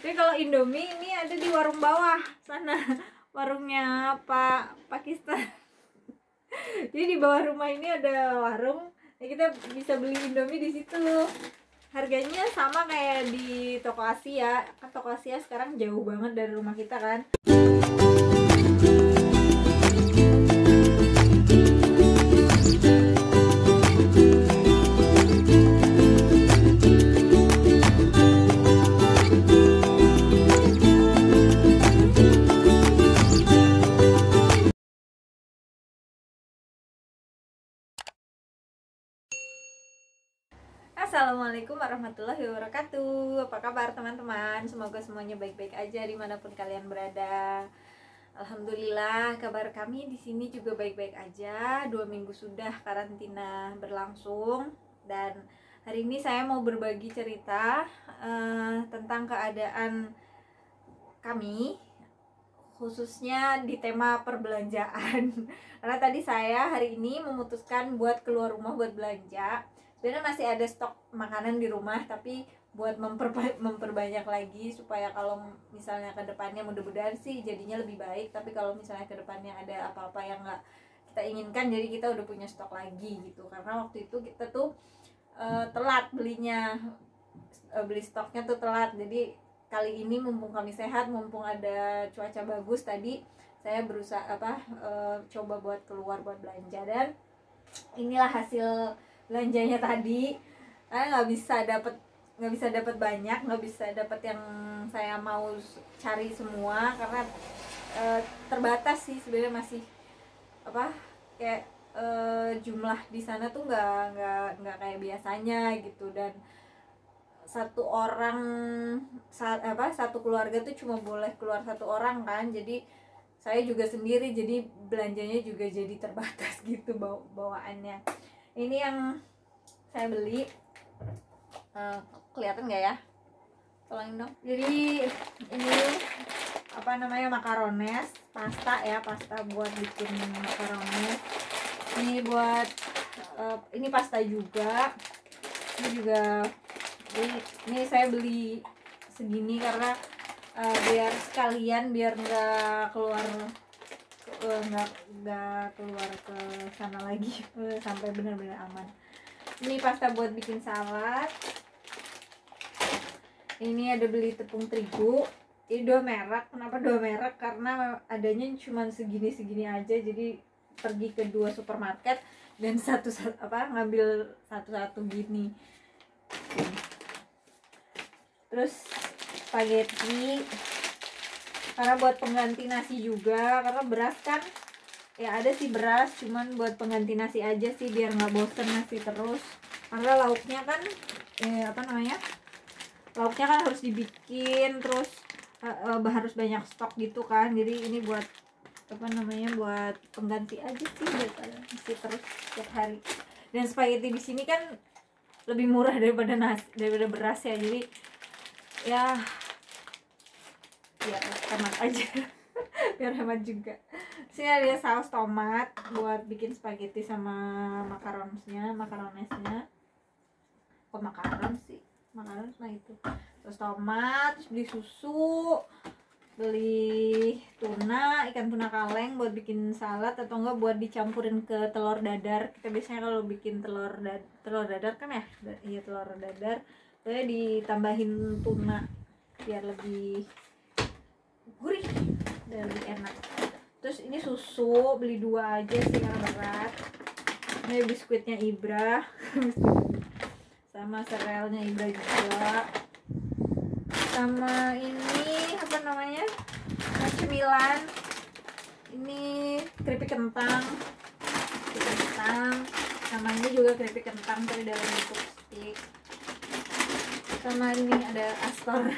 Tapi kalau Indomie ini ada di warung bawah sana, warungnya Pak Pakistan. Jadi di bawah rumah ini ada warung, ya kita bisa beli Indomie di situ. Harganya sama kayak di toko Asia. Kan toko Asia sekarang jauh banget dari rumah kita kan. Assalamualaikum warahmatullahi wabarakatuh. Apa kabar teman-teman? Semoga semuanya baik-baik aja dimanapun kalian berada. Alhamdulillah kabar kami di sini juga baik-baik aja. 2 minggu sudah karantina berlangsung dan hari ini saya mau berbagi cerita tentang keadaan kami, khususnya di tema perbelanjaan. Karena tadi saya hari ini memutuskan buat keluar rumah buat belanja. Sebenarnya masih ada stok makanan di rumah, tapi buat memperbanyak lagi supaya kalau misalnya ke depannya, mudah-mudahan sih jadinya lebih baik, tapi kalau misalnya ke depannya ada apa-apa yang nggak kita inginkan, jadi kita udah punya stok lagi gitu. Karena waktu itu kita tuh telat belinya, beli stoknya tuh telat. Jadi kali ini mumpung kami sehat, mumpung ada cuaca bagus, tadi saya berusaha coba buat keluar buat belanja, dan inilah hasil belanjanya tadi. Nggak bisa dapat banyak, nggak bisa dapat yang saya mau cari semua karena terbatas sih sebenarnya, masih kayak jumlah di sana tuh nggak kayak biasanya gitu. Dan satu keluarga tuh cuma boleh keluar satu orang kan, jadi saya juga sendiri, jadi belanjanya juga jadi terbatas gitu bawaannya. Ini yang saya beli, kelihatan nggak ya? Tolongin dong. Jadi ini makarones, pasta ya, pasta buat bikin makarones. Ini buat ini pasta juga. Ini juga ini saya beli segini karena biar sekalian, biar nggak keluar ke sana lagi sampai benar-benar aman. Ini pasta buat bikin salad. Ini ada beli tepung terigu. Ini 2 merek. Kenapa 2 merek? Karena adanya cuma segini aja, jadi pergi ke 2 supermarket dan ngambil satu-satu gini. Terus spaghetti, karena buat pengganti nasi juga, karena beras kan ya ada sih beras, cuman buat pengganti nasi aja sih biar nggak bosen nasi terus. Karena lauknya kan lauknya kan harus dibikin, terus harus banyak stok gitu kan. Jadi ini buat buat pengganti aja sih daripada nasi terus setiap hari. Dan spaghetti di sini kan lebih murah daripada beras ya, jadi ya hemat aja. Biar hemat juga. Sini ada saus tomat buat bikin spaghetti sama makaronesnya. Kok makaron sih? Makaron mah itu. Terus tomat, terus beli susu, beli ikan tuna kaleng buat bikin salad, atau enggak buat dicampurin ke telur dadar. Kita biasanya kalau bikin telur dadar kan ya, iya telur dadar, saya ditambahin tuna biar lebih gurih dan lebih enak. Terus ini susu, beli 2 aja sih karena berat. Ini biskuitnya Ibra sama serealnya Ibra juga. Sama ini cemilan. Ini keripik kentang. Sama ini juga keripik kentang dari dalam bentuk stick. Sama ini ada Astor.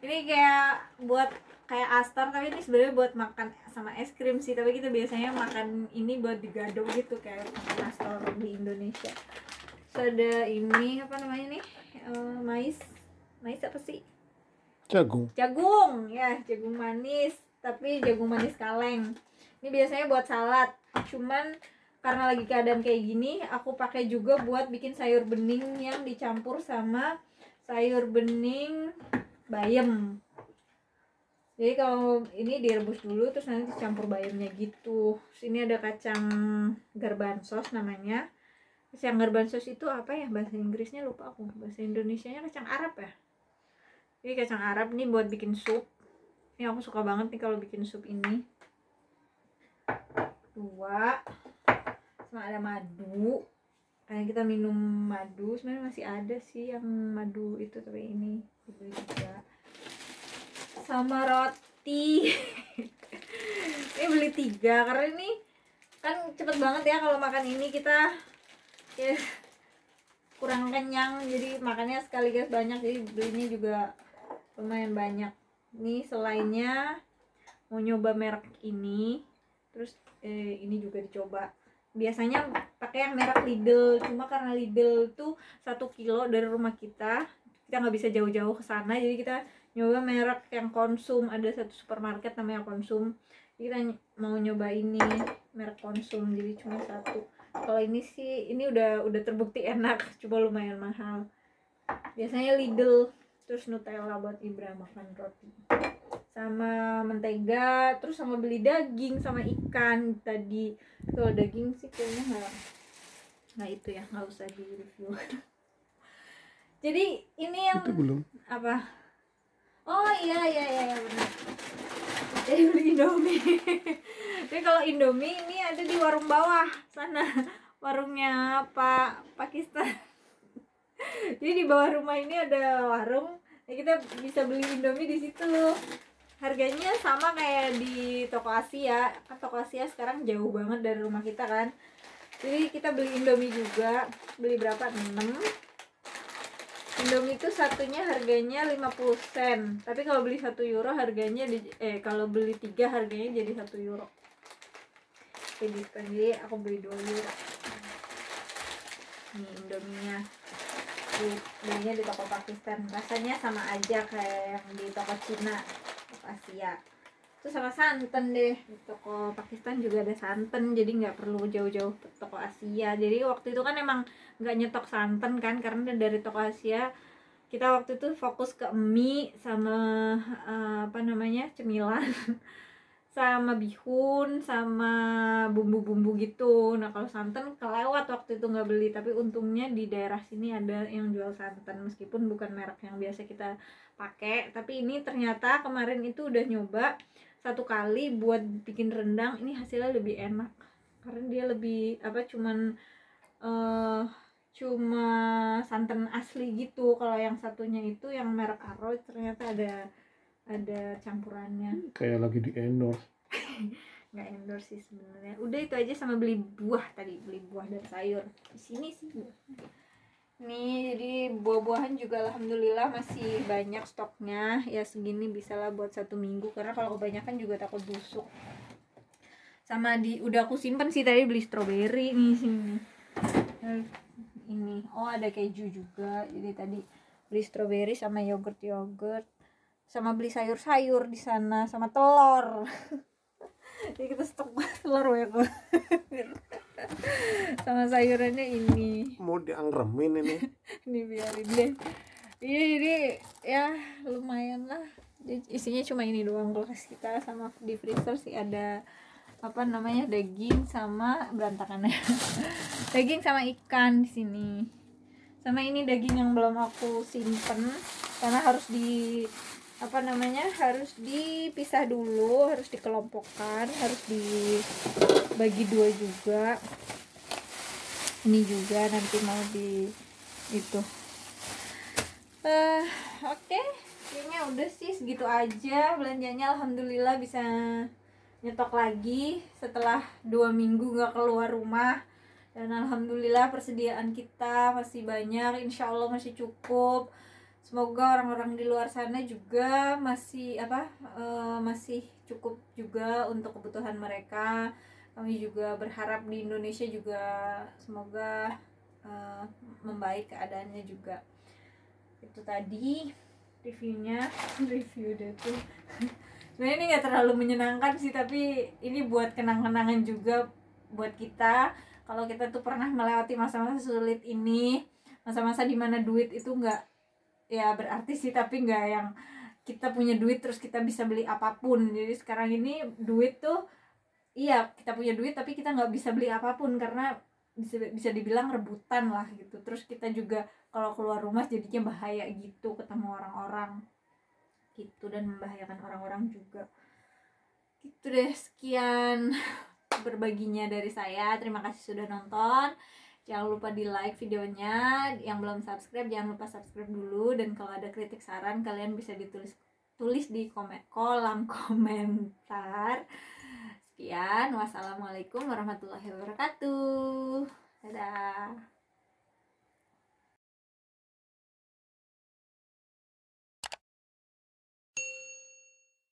Ini kayak Astor, tapi ini sebenarnya buat makan sama es krim sih, tapi kita biasanya makan ini buat digado gitu kayak Astor di Indonesia. Terus ada ini mais apa sih? Jagung ya, jagung manis, tapi jagung manis kaleng. Ini biasanya buat salad, cuman karena lagi keadaan kayak gini, aku pakai juga buat bikin sayur bening yang dicampur sama sayur bening bayam. Jadi kalau ini direbus dulu terus nanti dicampur bayamnya gitu. Terus ini ada kacang garbanzos namanya. Kacang garbanzos itu apa ya bahasa Inggrisnya, lupa aku. Bahasa Indonesianya kacang Arab ya. Ini kacang Arab nih buat bikin sup. Ini aku suka banget nih kalau bikin sup ini. 2 sama ada madu. Kayak kita minum madu, sebenarnya masih ada sih yang madu itu, tapi ini dibeli juga. Sama roti. Ini beli 3 karena ini kan cepet banget ya kalau makan ini, kita ya kurang kenyang jadi makannya sekaligus banyak, jadi belinya juga lumayan banyak. Ini selainnya mau nyoba merek ini, terus ini juga dicoba. Biasanya pakai yang merek Lidl, cuma karena Lidl tuh 1 kilo dari rumah kita nggak bisa jauh-jauh ke sana, jadi kita nyoba merek yang Konsum. Ada satu supermarket namanya Konsum, jadi kita mau nyoba ini merek Konsum, jadi cuma 1. Kalau ini sih ini udah terbukti enak, coba lumayan mahal. Biasanya Lidl. Terus Nutella buat Ibra makan roti sama mentega, terus sama beli daging sama ikan tadi. Kalau daging sih kayaknya nggak itu ya, nggak usah di review. Jadi ini yang itu belum apa, oh iya benar, jadi beli Indomie. Tapi kalau Indomie ini ada di warung bawah sana, warungnya Pak Pakistan. Jadi di bawah rumah ini ada warung, ya kita bisa beli Indomie di situ. Harganya sama kayak di toko Asia. Kan toko Asia sekarang jauh banget dari rumah kita kan. Jadi kita beli Indomie juga. Beli berapa? 6. Indomie itu satunya harganya 50 sen. Tapi kalau beli 1 euro harganya kalau beli 3 harganya jadi 1 euro. Jadi aku beli 2 euro. Nih Indominya. Belinya di toko Pakistan, rasanya sama aja kayak yang di toko Cina, toko Asia. Terus sama santan deh, di toko Pakistan juga ada santan, jadi nggak perlu jauh-jauh ke toko Asia. Jadi waktu itu kan emang nggak nyetok santan kan, karena dari toko Asia kita waktu itu fokus ke mie sama apa namanya, cemilan. Sama bihun, sama bumbu-bumbu gitu. Nah kalau santan kelewat waktu itu nggak beli, tapi untungnya di daerah sini ada yang jual santan, meskipun bukan merek yang biasa kita pakai. Tapi ini ternyata kemarin itu udah nyoba 1 kali buat bikin rendang, ini hasilnya lebih enak karena dia lebih apa, cuma santan asli gitu. Kalau yang satunya itu yang merek Aro ternyata ada campurannya. kayak lagi di endorse. Nggak endorse sih sebenarnya. Udah itu aja, sama beli buah tadi, beli buah dan sayur di sini sih. Nih jadi buah-buahan juga alhamdulillah masih banyak stoknya ya, segini bisalah buat 1 minggu, karena kalau kebanyakan juga takut busuk. Sama udah aku simpen sih, tadi beli stroberi nih sini. Ini ada keju juga, jadi tadi beli stroberi sama yogurt, sama beli sayur-sayur di sana, sama telur. Jadi kita stok telur ya kok. Sama sayurannya ini. Mau diangremin ini. Ini biarin deh. Iya jadi ya lumayan lah. Jadi, isinya cuma ini doang kulkas kita, sama di freezer sih ada apa namanya, daging sama berantakannya. Daging sama ikan di sini. Sama ini daging yang belum aku simpen karena harus harus dipisah dulu, harus dikelompokkan, harus dibagi 2 juga. Ini juga nanti mau di itu. Oke, kayaknya udah sih segitu aja belanjanya. Alhamdulillah bisa nyetok lagi setelah 2 minggu nggak keluar rumah, dan alhamdulillah persediaan kita masih banyak, insya Allah masih cukup. Semoga orang-orang di luar sana juga masih masih cukup juga untuk kebutuhan mereka. Kami juga berharap di Indonesia juga semoga membaik keadaannya juga. Itu tadi reviewnya. Review deh tuh. Sebenarnya ini nggak terlalu menyenangkan sih, tapi ini buat kenang-kenangan juga buat kita. Kalau kita tuh pernah melewati masa-masa sulit ini, masa-masa dimana duit itu nggak ya berarti sih, tapi nggak yang kita punya duit terus kita bisa beli apapun. Jadi sekarang ini duit tuh, iya kita punya duit tapi kita nggak bisa beli apapun karena bisa dibilang rebutan lah gitu. Terus kita juga kalau keluar rumah jadinya bahaya gitu, ketemu orang-orang gitu dan membahayakan orang-orang juga gitu deh. Sekian berbaginya dari saya, terima kasih sudah nonton. Jangan lupa di like videonya, yang belum subscribe jangan lupa subscribe dulu, dan kalau ada kritik saran kalian bisa tulis di kolom komentar. Sekian, wassalamualaikum warahmatullahi wabarakatuh. Dadah.